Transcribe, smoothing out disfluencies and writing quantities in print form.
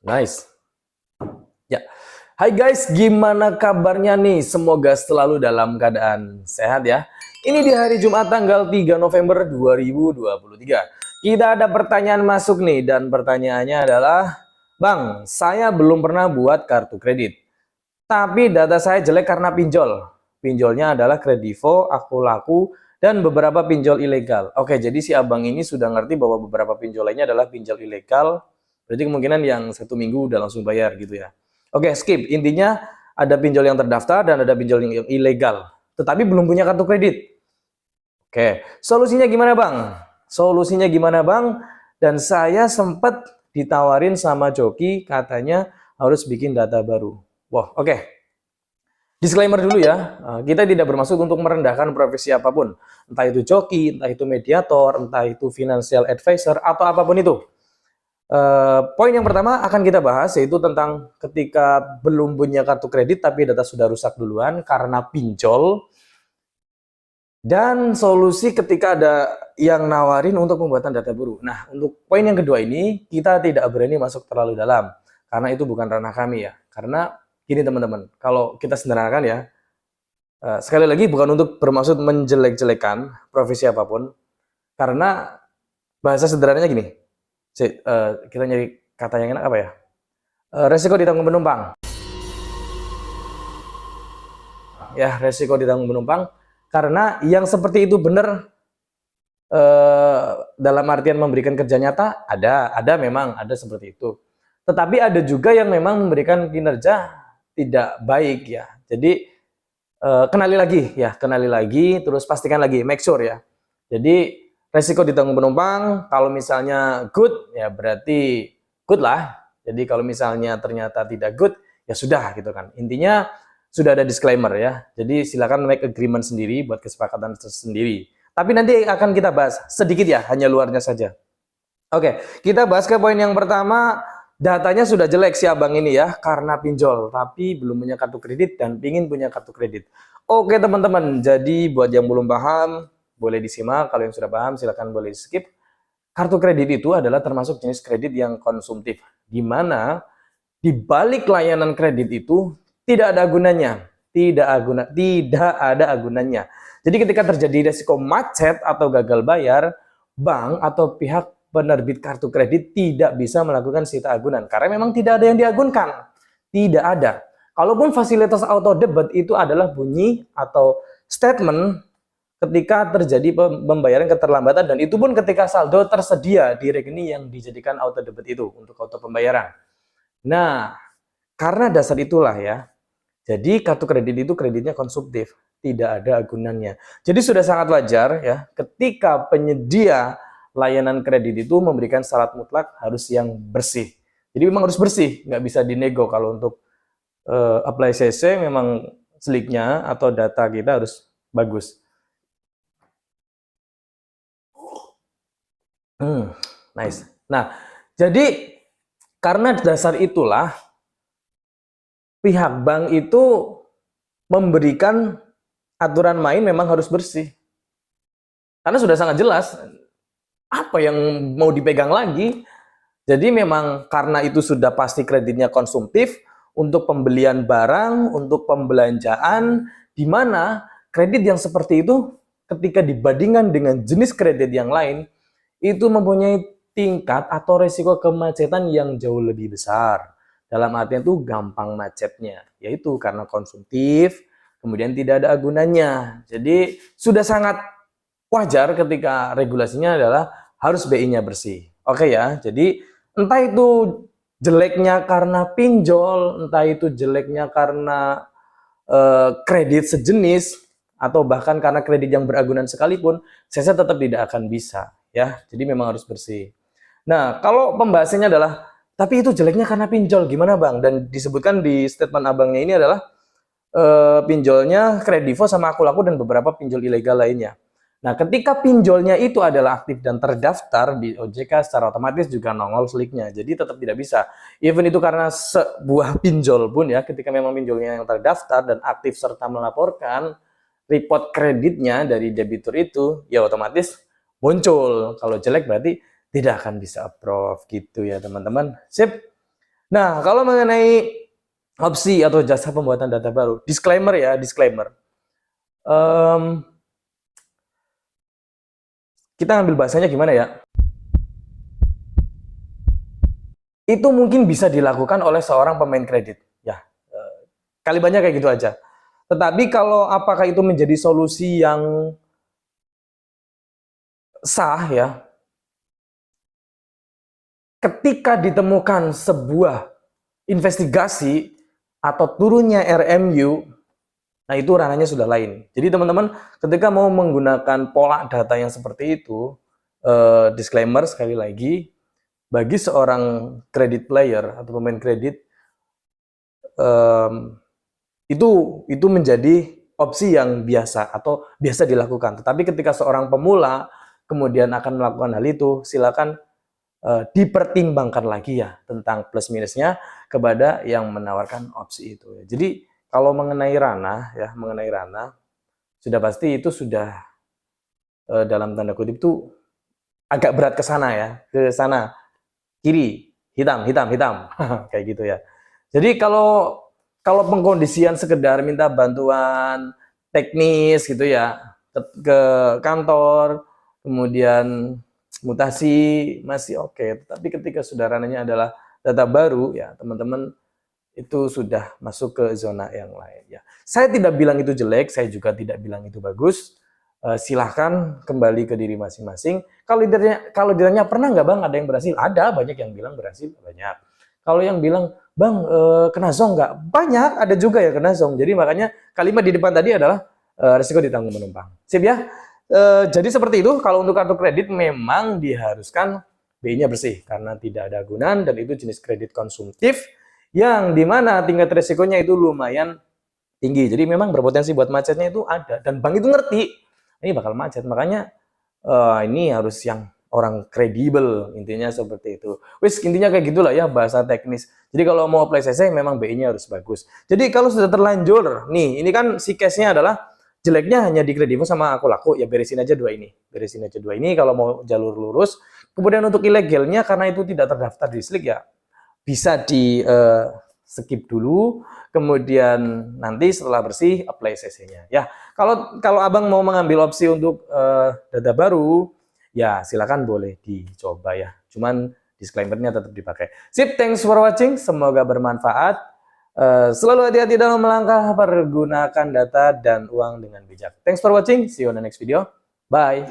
Nice. Ya. Hai guys, gimana kabarnya nih? Semoga selalu dalam keadaan sehat ya. Ini di hari Jumat tanggal 3 November 2023. Kita ada pertanyaan masuk nih, dan pertanyaannya adalah, Bang, saya belum pernah buat kartu kredit, tapi data saya jelek karena pinjol. Pinjolnya adalah Kredivo, Aku Laku, dan beberapa pinjol ilegal. Oke, jadi si abang ini sudah ngerti bahwa beberapa pinjol lainnya adalah pinjol ilegal. Berarti kemungkinan yang 1 minggu udah langsung bayar gitu ya. Oke, skip. Intinya ada pinjol yang terdaftar dan ada pinjol yang ilegal, tetapi belum punya kartu kredit. Oke, solusinya gimana Bang? Solusinya gimana Bang? Dan saya sempat ditawarin sama Joki, katanya harus bikin data baru. Wah, oke. Disclaimer dulu ya, kita tidak bermaksud untuk merendahkan profesi apapun. Entah itu joki, entah itu mediator, entah itu financial advisor, atau apapun itu. Poin yang pertama akan kita bahas yaitu tentang ketika belum punya kartu kredit tapi data sudah rusak duluan karena pinjol. Dan solusi ketika ada yang nawarin untuk pembuatan data baru. Nah, untuk poin yang kedua ini, kita tidak berani masuk terlalu dalam. Karena itu bukan ranah kami ya. Karena gini teman-teman, kalau kita sederhanakan ya, sekali lagi bukan untuk bermaksud menjelek-jelekan profesi apapun. Karena bahasa sederhananya gini, kita nyari kata yang enak apa ya? Resiko ditanggung penumpang. Ya, resiko ditanggung penumpang. Karena yang seperti itu benar dalam artian memberikan kerja nyata, ada memang, ada seperti itu. Tetapi ada juga yang memang memberikan kinerja tidak baik ya. Jadi kenali lagi, terus pastikan lagi, make sure ya. Jadi resiko ditanggung penumpang, kalau misalnya good, ya berarti good lah. Jadi kalau misalnya ternyata tidak good, ya sudah gitu kan. Intinya sudah ada disclaimer ya. Jadi silakan make agreement sendiri buat kesepakatan sendiri. Tapi nanti akan kita bahas sedikit ya, hanya luarnya saja. Oke, kita bahas ke poin yang pertama. Datanya sudah jelek si abang ini ya, karena pinjol, tapi belum punya kartu kredit dan ingin punya kartu kredit. Oke teman-teman, jadi buat yang belum paham, boleh disimak. Kalau yang sudah paham, silakan boleh skip. Kartu kredit itu adalah termasuk jenis kredit yang konsumtif, di mana di balik layanan kredit itu tidak ada gunanya, tidak ada agunannya. Jadi ketika terjadi resiko macet atau gagal bayar, bank atau pihak penerbit kartu kredit tidak bisa melakukan sita agunan karena memang tidak ada yang diagunkan, tidak ada. Kalaupun fasilitas auto debit itu adalah bunyi atau statement ketika terjadi pembayaran keterlambatan, dan itu pun ketika saldo tersedia di rekening yang dijadikan auto debit itu untuk auto pembayaran. Nah, karena dasar itulah ya, jadi kartu kredit itu kreditnya konsumtif, tidak ada agunannya. Jadi sudah sangat wajar ya ketika penyedia layanan kredit itu memberikan syarat mutlak harus yang bersih. Jadi memang harus bersih, nggak bisa dinego. Kalau untuk apply CC memang sliknya atau data kita harus bagus. Nice. Nah, jadi karena dasar itulah pihak bank itu memberikan aturan main memang harus bersih. Karena sudah sangat jelas apa yang mau dipegang lagi. Jadi memang karena itu sudah pasti kreditnya konsumtif untuk pembelian barang, untuk pembelanjaan, di mana kredit yang seperti itu ketika dibandingkan dengan jenis kredit yang lain itu mempunyai tingkat atau resiko kemacetan yang jauh lebih besar. Dalam artian itu gampang macetnya, yaitu karena konsumtif, kemudian tidak ada agunannya. Jadi sudah sangat wajar ketika regulasinya adalah harus BI-nya bersih. Oke ya, jadi entah itu jeleknya karena pinjol, entah itu jeleknya karena kredit sejenis, atau bahkan karena kredit yang beragunan sekalipun, saya tetap tidak akan bisa ya. Jadi memang harus bersih. Nah, kalau pembahasannya adalah tapi itu jeleknya karena pinjol, gimana Bang? Dan disebutkan di statement abangnya ini adalah pinjolnya Kredivo sama Aku Laku dan beberapa pinjol ilegal lainnya. Nah, ketika pinjolnya itu adalah aktif dan terdaftar di OJK, secara otomatis juga nongol sliknya. Jadi tetap tidak bisa. Even itu karena sebuah pinjol pun ya, ketika memang pinjolnya yang terdaftar dan aktif serta melaporkan report kreditnya dari debitur itu, ya otomatis muncul. Kalau jelek berarti tidak akan bisa approve gitu ya teman-teman. Sip. Nah, kalau mengenai opsi atau jasa pembuatan data baru, disclaimer ya, disclaimer. Kita ngambil bahasanya gimana ya? Itu mungkin bisa dilakukan oleh seorang pemain kredit. Ya, kali banyak kayak gitu aja. Tetapi kalau apakah itu menjadi solusi yang sah ya, ketika ditemukan sebuah investigasi atau turunnya RMU, nah itu ranahnya sudah lain. Jadi teman-teman ketika mau menggunakan pola data yang seperti itu, disclaimer sekali lagi, bagi seorang credit player atau pemain kredit, itu menjadi opsi yang biasa atau biasa dilakukan. Tetapi ketika seorang pemula kemudian akan melakukan hal itu, silakan dipertimbangkan lagi ya tentang plus minusnya kepada yang menawarkan opsi itu. Jadi kalau mengenai ranah ya, mengenai ranah sudah pasti itu sudah dalam tanda kutip itu agak berat ke sana ya, ke sana kiri, hitam, hitam, hitam, kayak gitu ya. Jadi kalau pengkondisian sekedar minta bantuan teknis gitu ya ke kantor, kemudian mutasi masih oke. Tapi ketika sudah ranahnya adalah data baru ya teman-teman itu sudah masuk ke zona yang lain ya. Saya tidak bilang itu jelek, saya juga tidak bilang itu bagus. Silahkan kembali ke diri masing-masing. Kalau ditanya pernah nggak bang ada yang berhasil? Ada, banyak yang bilang berhasil, banyak. Kalau yang bilang bang kena zong nggak? Banyak, ada juga ya kena zong. Jadi makanya kalimat di depan tadi adalah risiko ditanggung penumpang. Sip ya. Jadi seperti itu. Kalau untuk kartu kredit memang diharuskan BI-nya bersih karena tidak ada agunan dan itu jenis kredit konsumtif yang dimana tingkat resikonya itu lumayan tinggi. Jadi memang berpotensi buat macetnya itu ada dan bank itu ngerti ini bakal macet. Makanya ini harus yang orang kredibel, intinya seperti itu. Wis intinya kayak gitulah ya bahasa teknis. Jadi kalau mau apply CC memang BI-nya harus bagus. Jadi kalau sudah terlanjur, nih ini kan si case-nya adalah jeleknya hanya di Kredivo sama aku laku, ya beresin aja dua ini. Beresin aja dua ini kalau mau jalur lurus. Kemudian untuk ilegalnya karena itu tidak terdaftar di Slik ya bisa di skip dulu, kemudian nanti setelah bersih apply CC-nya. Ya, kalau abang mau mengambil opsi untuk data baru, ya silakan boleh dicoba ya. Cuman disclaimer-nya tetap dipakai. Sip, thanks for watching, semoga bermanfaat. Selalu hati-hati dalam melangkah, pergunakan data dan uang dengan bijak. Thanks for watching, see you on the next video. Bye.